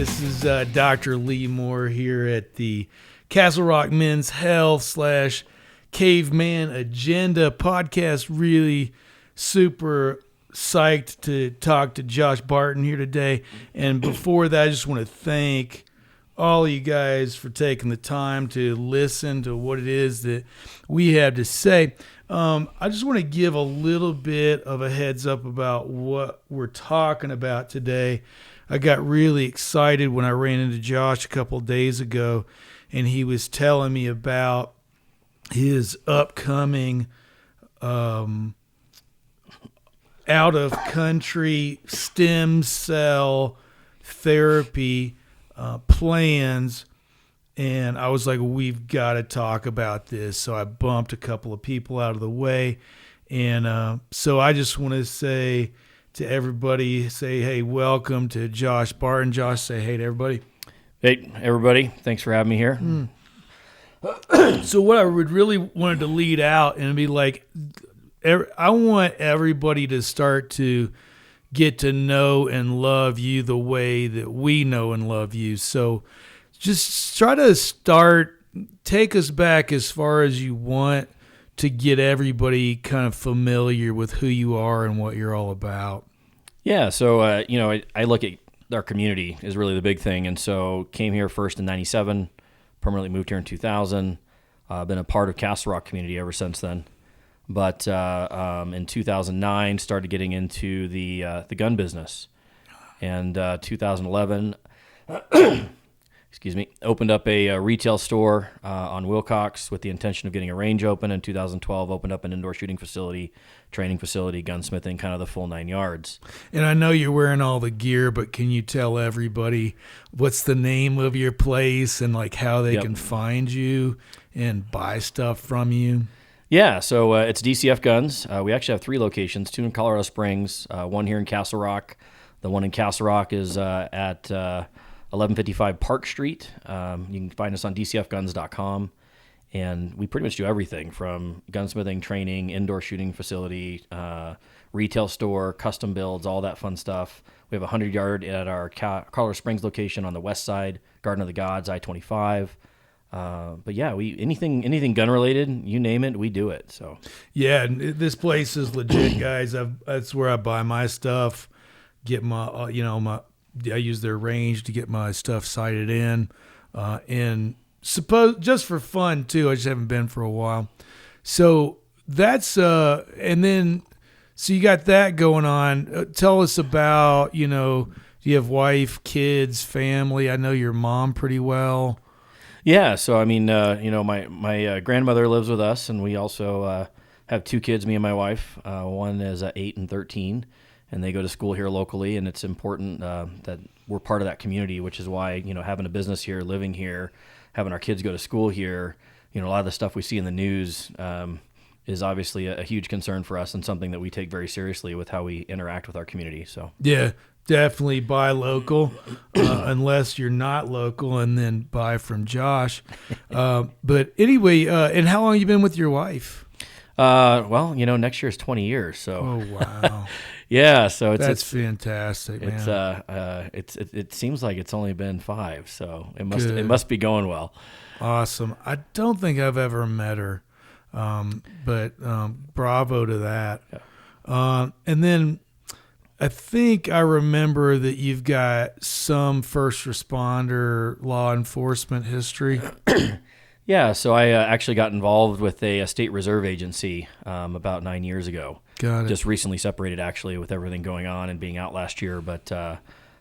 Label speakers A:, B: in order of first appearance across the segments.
A: This is Dr. Lee Moore here at the Castle Rock Men's Health / Caveman Agenda podcast. Really super psyched to talk to Josh Barton here today. And before that, I just want to thank all of you guys for taking the time to listen to what it is that we have to say. I just want to give a little bit of a heads up about what we're talking about today. I got really excited when I ran into Josh a couple of days ago, and he was telling me about his upcoming out-of-country stem cell therapy plans. And I was like, we've got to talk about this. So I bumped a couple of people out of the way. And so I just want to say to everybody, hey, welcome to Josh Barton. Josh, say hey to everybody.
B: Hey, everybody. Thanks for having me here.
A: So what I would really wanted to lead out and be like, I want everybody to start to get to know and love you the way that we know and love you. So just try to take us back as far as you want to get everybody kind of familiar with who you are and what you're all about.
B: Yeah, so, I look at our community is really the big thing. And so came here first in 97, permanently moved here in 2000. Been a part of Castle Rock community ever since then. But in 2009, started getting into the gun business. And 2011... opened up a retail store on Wilcox with the intention of getting a range open. In 2012, opened up an indoor shooting facility, training facility, gunsmithing, kind of the full 9 yards.
A: And I know you're wearing all the gear, but can you tell everybody what's the name of your place and like how they can find you and buy stuff from you?
B: Yeah, so it's DCF Guns. We actually have 3 locations, 2 in Colorado Springs, 1 here in Castle Rock. The one in Castle Rock is at 1155 Park Street. You can find us on dcfguns.com, and we pretty much do everything from gunsmithing, training, indoor shooting facility, retail store, custom builds, all that fun stuff. We have a 100-yard at our Colorado Springs location on the west side, Garden of the Gods, I-25. But yeah, anything gun related, you name it, we do it. So
A: yeah, this place is legit, guys. That's where I buy my stuff. Get my I use their range to get my stuff sighted in, and just for fun too. I just haven't been for a while, so that's and then so you got that going on. Tell us about do you have wife, kids, family? I know your mom pretty well.
B: Yeah, so I mean, my grandmother lives with us, and we also have 2 kids, me and my wife. One is 8 and 13. And they go to school here locally, and it's important that we're part of that community, which is why, having a business here, living here, having our kids go to school here, a lot of the stuff we see in the news is obviously a huge concern for us and something that we take very seriously with how we interact with our community. So
A: yeah, definitely buy local, unless you're not local, and then buy from Josh. But anyway, and how long have you been with your wife?
B: Well, next year is 20 years. So.
A: Oh, wow.
B: Yeah, so
A: that's fantastic, man.
B: It seems like it's only been 5, so it must be going well.
A: Awesome. I don't think I've ever met her, but bravo to that. Yeah. And then I think I remember that you've got some first responder law enforcement history.
B: Yeah, so I actually got involved with a state reserve agency about 9 years ago.
A: Got it.
B: Just recently separated, actually, with everything going on and being out last year. But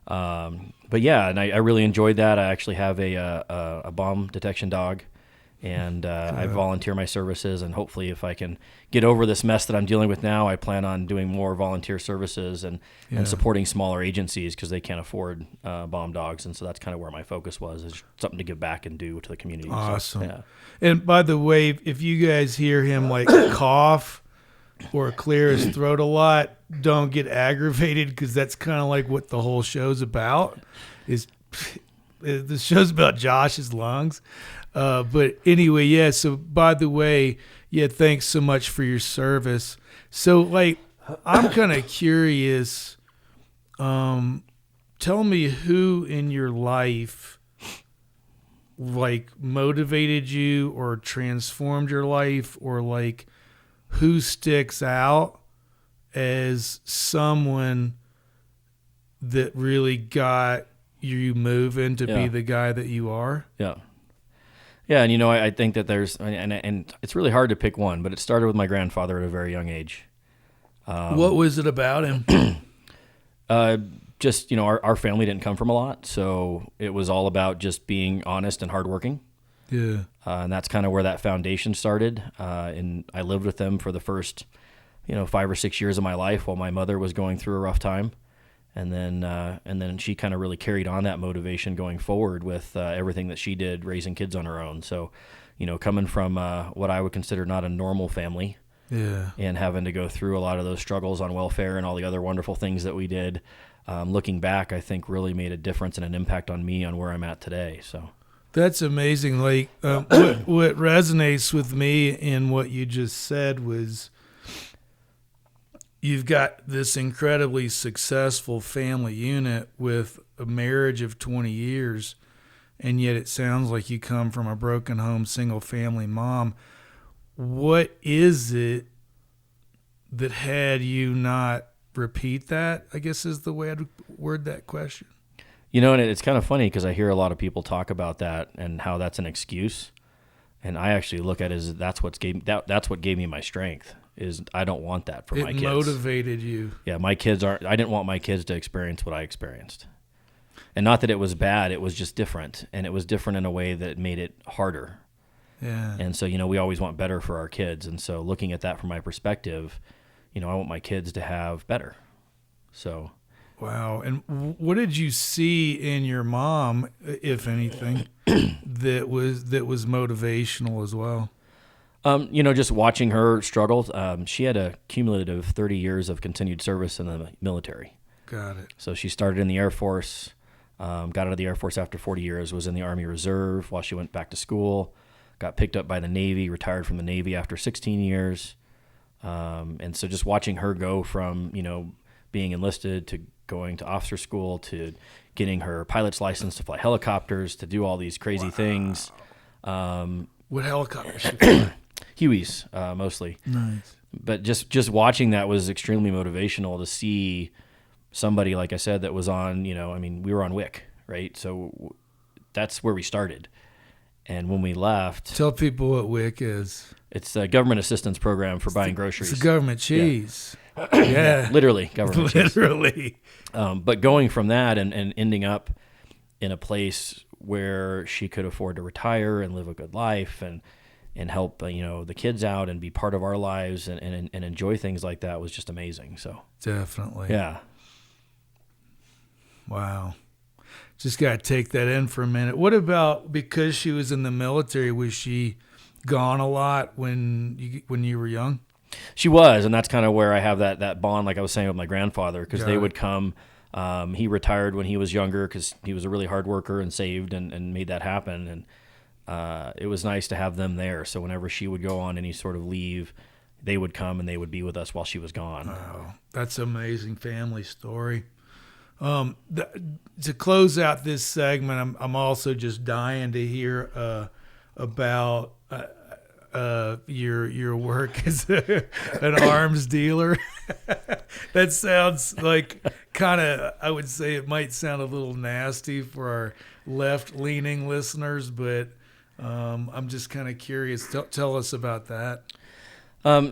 B: yeah, and I really enjoyed that. I actually have a bomb detection dog, and I volunteer my services. And hopefully, if I can get over this mess that I'm dealing with now, I plan on doing more volunteer services and supporting smaller agencies because they can't afford bomb dogs. And so that's kind of where my focus was, is something to give back and do to the community.
A: Awesome.
B: So, yeah.
A: And by the way, if you guys hear him like cough or clear his throat a lot, don't get aggravated, because that's kind of like what the whole show's about. The show's about Josh's lungs. But anyway, yeah, so by the way, yeah, thanks so much for your service. So, like, I'm kind of curious to tell me who in your life like motivated you or transformed your life, or like who sticks out as someone that really got you moving to be the guy that you are.
B: Yeah. Yeah. And, I think that there's, and it's really hard to pick one, but it started with my grandfather at a very young age.
A: What was it about him?
B: Just, our family didn't come from a lot. So it was all about just being honest and hardworking.
A: Yeah.
B: And that's kind of where that foundation started. And I lived with them for the first, 5 or 6 years of my life while my mother was going through a rough time. And then she kind of really carried on that motivation going forward with everything that she did, raising kids on her own. So, coming from what I would consider not a normal family, and having to go through a lot of those struggles on welfare and all the other wonderful things that we did, looking back, I think really made a difference and an impact on me on where I'm at today. So
A: that's amazing. Like what resonates with me in what you just said was, you've got this incredibly successful family unit with a marriage of 20 years, and yet it sounds like you come from a broken home, single family mom. What is it that had you not repeat that, I guess is the way I'd word that question.
B: And it's kind of funny because I hear a lot of people talk about that and how that's an excuse. And I actually look at it as that's what gave me my strength. Is I don't want that for my kids. It
A: motivated you.
B: Yeah, my kids I didn't want my kids to experience what I experienced. And not that it was bad, it was just different. And it was different in a way that made it harder.
A: Yeah.
B: And so, we always want better for our kids. And so looking at that from my perspective, I want my kids to have better. So.
A: Wow. And what did you see in your mom, if anything, that was motivational as well?
B: Just watching her struggle. She had a cumulative 30 years of continued service in the military.
A: Got it.
B: So she started in the Air Force, got out of the Air Force after 40 years, was in the Army Reserve while she went back to school, got picked up by the Navy, retired from the Navy after 16 years. And so just watching her go from, being enlisted to going to officer school to getting her pilot's license to fly helicopters, to do all these crazy things.
A: What helicopters she fly?
B: Hueys, mostly.
A: Nice.
B: But just watching that was extremely motivational to see somebody, like I said, that was on, we were on WIC, right? So that's where we started. And when we left...
A: Tell people what WIC is.
B: It's a government assistance program for buying groceries.
A: It's a government cheese. Yeah.
B: Literally, government cheese.
A: Literally.
B: But going from that and ending up in a place where she could afford to retire and live a good life and help the kids out and be part of our lives and enjoy things like that was just amazing. So
A: definitely.
B: Yeah.
A: Wow. Just got to take that in for a minute. What about, because she was in the military, was she gone a lot when you were young?
B: She was, and that's kind of where I have that bond, like I was saying, with my grandfather, because they would come. He retired when he was younger because he was a really hard worker and saved and made that happen. And it was nice to have them there. So whenever she would go on any sort of leave, they would come and they would be with us while she was gone.
A: Oh, that's an amazing family story. To close out this segment, I'm also just dying to hear about your work as an arms dealer. That sounds like kind of, I would say it might sound a little nasty for our left-leaning listeners, but I'm just kind of curious. Tell us about that.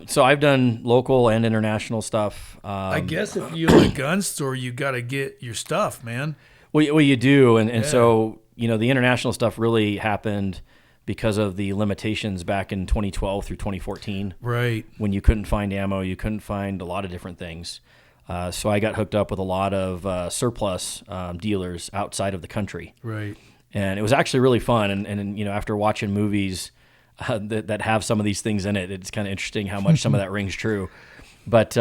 B: So I've done local and international stuff.
A: I guess if you own a gun store, you got to get your stuff, man.
B: Well, you do. And so, the international stuff really happened because of the limitations back in 2012 through 2014.
A: Right.
B: When you couldn't find ammo, you couldn't find a lot of different things. So I got hooked up with a lot of surplus dealers outside of the country.
A: Right.
B: And it was actually really fun. And after watching movies that have some of these things in it, it's kind of interesting how much some of that rings true. But,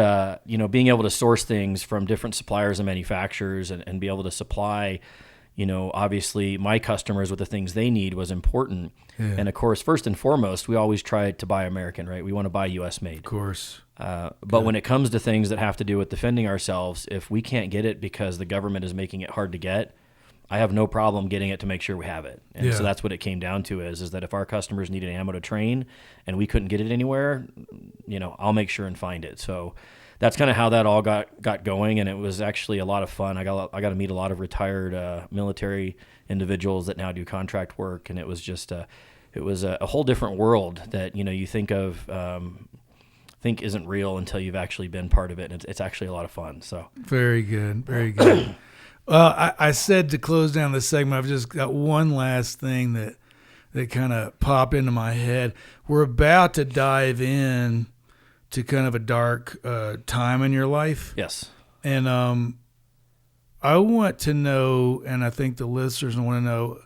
B: being able to source things from different suppliers and manufacturers and be able to supply, obviously my customers with the things they need was important.
A: Yeah.
B: And of course, first and foremost, we always try to buy American, right? We want to buy U.S. made.
A: Of course.
B: But when it comes to things that have to do with defending ourselves, if we can't get it because the government is making it hard to get, I have no problem getting it to make sure we have it. And so that's what it came down to is that if our customers needed ammo to train and we couldn't get it anywhere, I'll make sure and find it. So that's kind of how that all got going. And it was actually a lot of fun. I got to meet a lot of retired military individuals that now do contract work. And it was just a whole different world that, you think isn't real until you've actually been part of it. And it's actually a lot of fun. So
A: very good. Very good. Well, I said to close down this segment, I've just got one last thing that kind of popped into my head. We're about to dive in to kind of a dark time in your life.
B: Yes.
A: And I want to know, and I think the listeners want to know,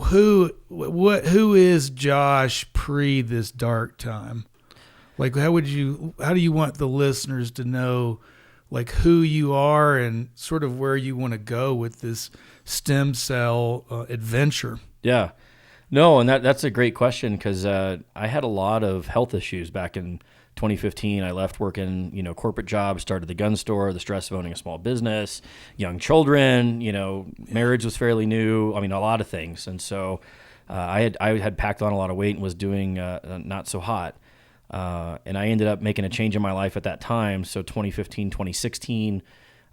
A: who is Josh pre this dark time? Like, how do you want the listeners to know, like, who you are and sort of where you want to go with this stem cell adventure?
B: Yeah. No, and that's a great question because I had a lot of health issues back in 2015. I left working, corporate jobs, started the gun store, the stress of owning a small business, young children, marriage was fairly new. I mean, a lot of things. And so I had packed on a lot of weight and was doing not so hot. And I ended up making a change in my life at that time. So 2015, 2016,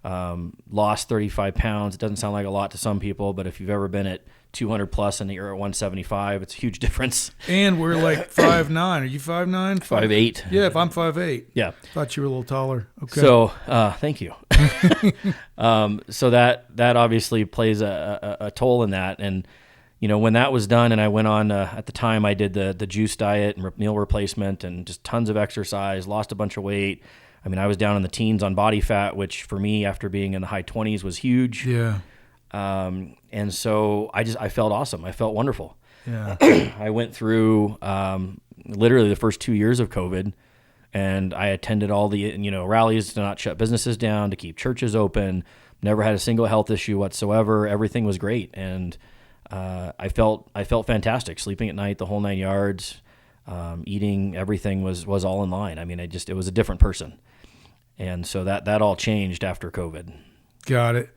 B: lost 35 pounds. It doesn't sound like a lot to some people, but if you've ever been at 200 plus and you're at 175, it's a huge difference.
A: And we're like 5'9". Are you 5'9"?
B: 5'8".
A: Yeah, if I'm 5'8".
B: Yeah.
A: Thought you were a little taller. Okay.
B: So, thank you. So that obviously plays a toll in that. And, when that was done and I went on, at the time I did the juice diet and meal replacement and just tons of exercise, lost a bunch of weight. I mean, I was down in the teens on body fat, which for me after being in the high 20s was huge.
A: Yeah.
B: And so I felt awesome. I felt wonderful.
A: Yeah.
B: I went through, literally the first 2 years of COVID and I attended all the, rallies to not shut businesses down, to keep churches open, never had a single health issue whatsoever. Everything was great. And, I felt fantastic, sleeping at night, the whole 9 yards, eating, everything was all in line. I mean, it was a different person. And so that all changed after COVID.
A: Got it.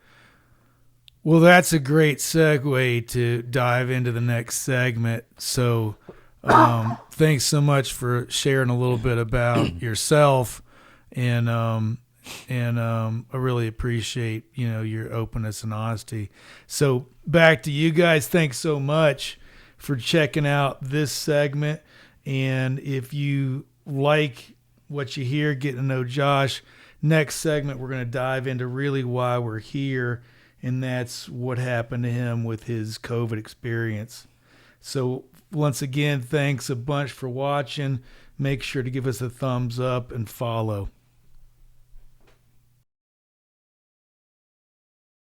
A: Well, that's a great segue to dive into the next segment. So, thanks so much for sharing a little bit about yourself, and I really appreciate your openness and honesty. So, back to you guys. Thanks so much for checking out this segment. And if you like what you hear, getting to know Josh, next segment we're going to dive into really why we're here. And that's what happened to him with his COVID experience. So once again, thanks a bunch for watching. Make sure to give us a thumbs up and follow.